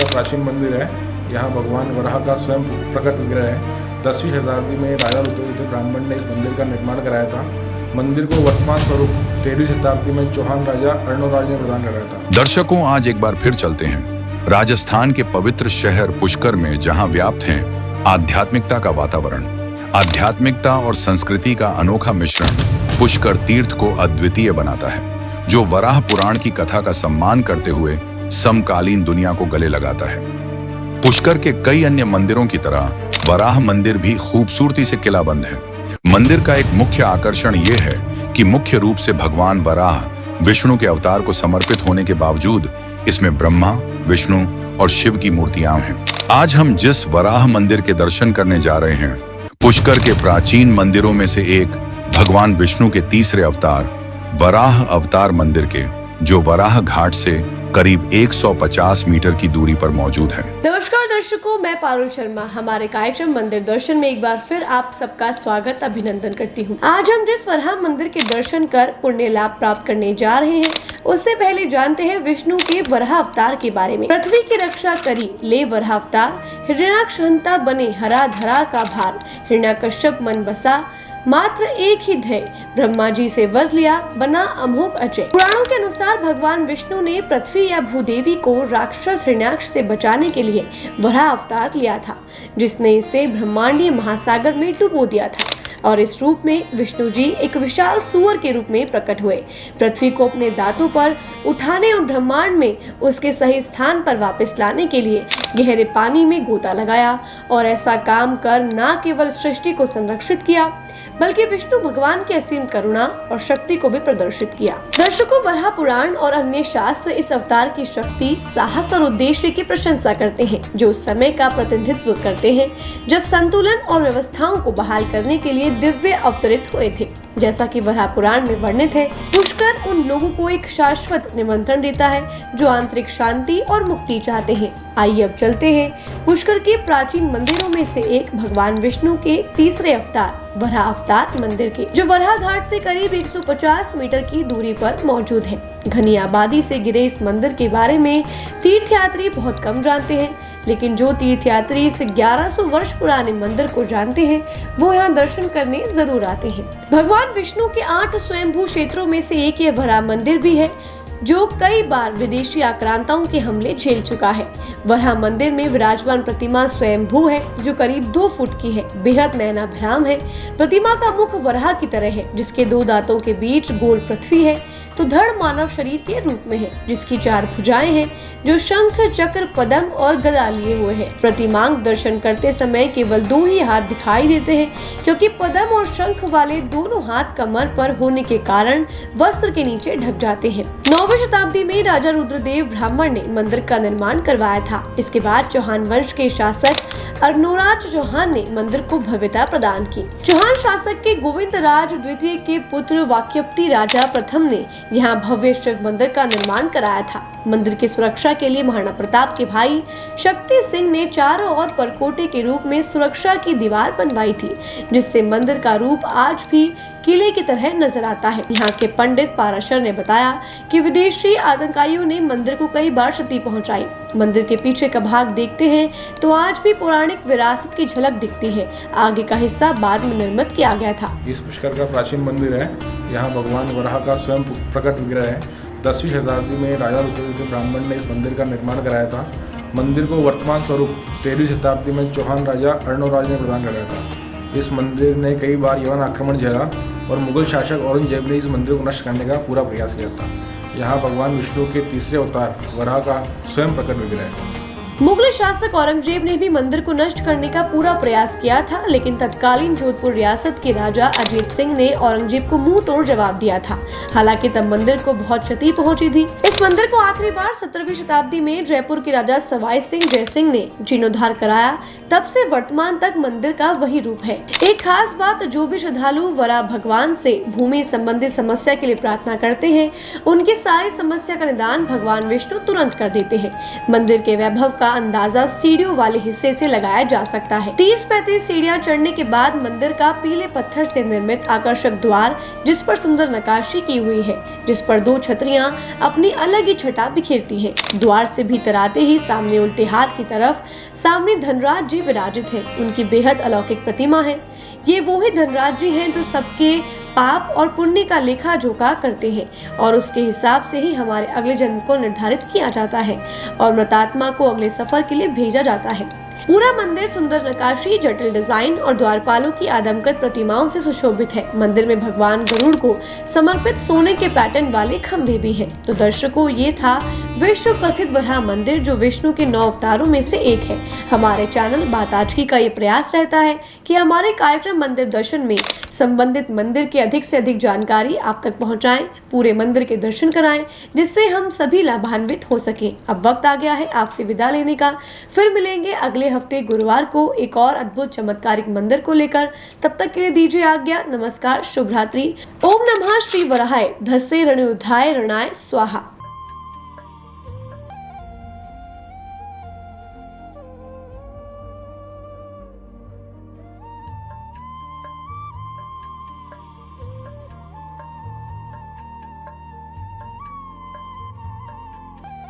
प्राचीन मंदिर है। यहाँ भगवान वराह का स्वयं प्रकट विग्रह है। 10वीं शताब्दी में राजा रुद्रदेव ब्राह्मण ने इस मंदिर का निर्माण कराया था। मंदिर को वर्तमान स्वरूप 13वीं शताब्दी में चौहान राजा अर्णोराज ने प्रदान कराया था। दर्शकों, आज एक बार फिर चलते हैं राजस्थान के पवित्र शहर पुष्कर में, जहां व्याप्त है आध्यात्मिकता का वातावरण। आध्यात्मिकता और संस्कृति का अनोखा मिश्रण पुष्कर तीर्थ को अद्वितीय बनाता है, जो वराह पुराण की कथा का सम्मान करते हुए समकालीन दुनिया को गले लगाता है। पुष्कर के कई अन्य मंदिरों की तरह वराह मंदिर भी खूबसूरती से किलाबंद है। मंदिर का एक मुख्य आकर्षण ये है कि मुख्य रूप से भगवान वराह विष्णु के अवतार को समर्पित होने के बावजूद इसमें ब्रह्मा, विष्णु और शिव की मूर्तियां हैं। आज हम जिस वराह मंदिर के दर्शन करने जा रहे हैं, पुष्कर के प्राचीन मंदिरों में से एक भगवान विष्णु के तीसरे अवतार वराह अवतार मंदिर के, जो वराह घाट से करीब 150 मीटर की दूरी पर मौजूद है। नमस्कार दर्शकों, मैं पारुल शर्मा हमारे कार्यक्रम मंदिर दर्शन में एक बार फिर आप सबका स्वागत अभिनंदन करती हूँ। आज हम जिस वराह मंदिर के दर्शन कर पुण्य लाभ प्राप्त करने जा रहे हैं, उससे पहले जानते हैं विष्णु के वराह अवतार के बारे में। पृथ्वी की रक्षा करी ले वराह अवतार, हिरण्याक्ष हंता बने हरा धरा का भार, हिरण्याकश्यप मन बसा मात्र एक ही ध्येय, ब्रह्मा जी से वर लिया बना अमोघ अजय। पुराणों के अनुसार भगवान विष्णु ने पृथ्वी या भूदेवी को राक्षस हिरण्याक्ष से बचाने के लिए वराह अवतार लिया था, जिसने इसे ब्रह्मांडीय महासागर में डुबो दिया था। और इस रूप में विष्णु जी एक विशाल सूअर के रूप में प्रकट हुए, पृथ्वी को अपने दांतों पर उठाने और ब्रह्मांड में उसके सही स्थान पर वापस लाने के लिए गहरे पानी में गोता लगाया। और ऐसा काम कर न केवल सृष्टि को संरक्षित किया, बल्कि विष्णु भगवान की असीम करुणा और शक्ति को भी प्रदर्शित किया। दर्शकों, वराह पुराण और अन्य शास्त्र इस अवतार की शक्ति, साहस और उद्देश्य की प्रशंसा करते हैं, जो उस समय का प्रतिनिधित्व करते हैं जब संतुलन और व्यवस्थाओं को बहाल करने के लिए दिव्य अवतरित हुए थे। जैसा कि वराह पुराण में वर्णित है, पुष्कर उन लोगों को एक शाश्वत निमंत्रण देता है जो आंतरिक शांति और मुक्ति चाहते हैं। आइए अब चलते हैं पुष्कर के प्राचीन मंदिरों में से एक भगवान विष्णु के तीसरे अवतार वराह अवतार मंदिर के, जो वराह घाट से करीब 150 मीटर की दूरी पर मौजूद है। घनी आबादी से घिरे इस मंदिर के बारे में तीर्थयात्री बहुत कम जानते हैं, लेकिन जो तीर्थयात्री इस 1100 वर्ष पुराने मंदिर को जानते हैं, वो यहाँ दर्शन करने जरूर आते हैं। भगवान विष्णु के 8 स्वयंभू क्षेत्रों में से एक ये वराह मंदिर भी है, जो कई बार विदेशी आक्रांताओं के हमले झेल चुका है। वराह मंदिर में विराजमान प्रतिमा स्वयंभू है, जो करीब 2 फुट की है, बेहद नयनाभिराम है। प्रतिमा का मुख वराह की तरह है, जिसके 2 दांतों के बीच गोल पृथ्वी है, तो धड़ मानव शरीर के रूप में है, जिसकी 4 भुजाएं हैं, जो शंख, चक्र, पद्म और गदा लिए हुए है। प्रतिमांग दर्शन करते समय केवल 2 ही हाथ दिखाई देते हैं, क्योंकि पद्म और शंख वाले दोनों हाथ कमर पर होने के कारण वस्त्र के नीचे ढक जाते हैं। 9वीं शताब्दी में राजा रुद्रदेव ब्राह्मण ने मंदिर का निर्माण करवाया था। इसके बाद चौहान वंश के शासक अर्णोराज चौहान ने मंदिर को भव्यता प्रदान की। चौहान शासक के गोविंद राज द्वितीय के पुत्र वाक्यपति राजा प्रथम ने यहाँ भव्य शिव मंदिर का निर्माण कराया था। मंदिर की सुरक्षा के लिए महाराणा प्रताप के भाई शक्ति सिंह ने चारों ओर परकोटे के रूप में सुरक्षा की दीवार बनवाई थी, जिससे मंदिर का रूप आज भी किले की तरह नजर आता है। यहाँ के पंडित पाराशर ने बताया कि विदेशी आतंकियों ने मंदिर को कई बार क्षति पहुंचाई। मंदिर के पीछे का भाग देखते हैं तो आज भी पौराणिक विरासत की झलक दिखती है। आगे का हिस्सा बाद में निर्मित किया गया था। इस पुष्कर का प्राचीन मंदिर है। यहाँ भगवान वराह का स्वयं प्रकट विग्रह है। 10वीं शताब्दी में राजा रुद्रदेव ब्राह्मण ने इस मंदिर का निर्माण कराया था। मंदिर को वर्तमान स्वरूप 13वीं शताब्दी में चौहान राजा अर्णोराज ने प्रदान कराया था। इस मंदिर ने कई बार यवन आक्रमण झेला और मुगल शासक औरंगजेब ने इस मंदिर को नष्ट करने का पूरा प्रयास किया था। यहाँ भगवान विष्णु के तीसरे अवतार वराह का स्वयं प्रकट विग्रह है। मुगल शासक औरंगजेब ने भी मंदिर को नष्ट करने का पूरा प्रयास किया था, लेकिन तत्कालीन जोधपुर रियासत के राजा अजीत सिंह ने औरंगजेब को मुंह तोड़ जवाब दिया था। हालांकि तब मंदिर को बहुत क्षति पहुंची थी। इस मंदिर को आखिरी बार 17वीं शताब्दी में जयपुर के राजा सवाई सिंह जयसिंह ने जीर्णोद्धार कराया। तब से वर्तमान तक मंदिर का वही रूप है। एक खास बात, जो भी श्रद्धालु वराह भगवान से भूमि संबंधी समस्या के लिए प्रार्थना करते हैं, उनकी सारी समस्या का निदान भगवान विष्णु तुरंत कर देते हैं। मंदिर के वैभव का का अंदाजा सीढ़ियों वाले हिस्से से लगाया जा सकता है। 30-35 सीढ़ियां चढ़ने के बाद मंदिर का पीले पत्थर से निर्मित आकर्षक द्वार, जिस पर सुंदर नक्काशी की हुई है, जिस पर 2 छतरियां अपनी अलग ही छटा बिखेरती हैं। द्वार से भीतर आते ही सामने उल्टे हाथ की तरफ सामने धनराज जी विराजित हैं। उनकी बेहद अलौकिक प्रतिमा है। ये वो ही धनराज जी हैं जो सबके पाप और पुण्य का लेखा जोखा करते हैं और उसके हिसाब से ही हमारे अगले जन्म को निर्धारित किया जाता है और मृतात्मा को अगले सफर के लिए भेजा जाता है। पूरा मंदिर सुंदर नक्काशी, जटिल डिजाइन और द्वारपालों की आदमकद प्रतिमाओं से सुशोभित है। मंदिर में भगवान गरुड़ को समर्पित सोने के पैटर्न वाले खंभे भी हैं। तो दर्शकों, ये था विश्व प्रसिद्ध वराह मंदिर, जो विष्णु के 9 अवतारों में से एक है। हमारे चैनल बात आज की का ये प्रयास रहता है कि हमारे कार्यक्रम मंदिर दर्शन में संबंधित मंदिर की अधिक से अधिक जानकारी आप तक पहुंचाएं, पूरे मंदिर के दर्शन कराएं, जिससे हम सभी लाभान्वित हो सकें। अब वक्त आ गया है आपसे विदा लेने का। फिर मिलेंगे अगले हफ्ते गुरुवार को एक और अद्भुत चमत्कारिक मंदिर को लेकर। तब तक के लिए दीजिए आज्ञा। नमस्कार, शुभ रात्रि। ओम नमः श्री वराहाय, धस्से रणुद्धाय रणाय स्वाहा।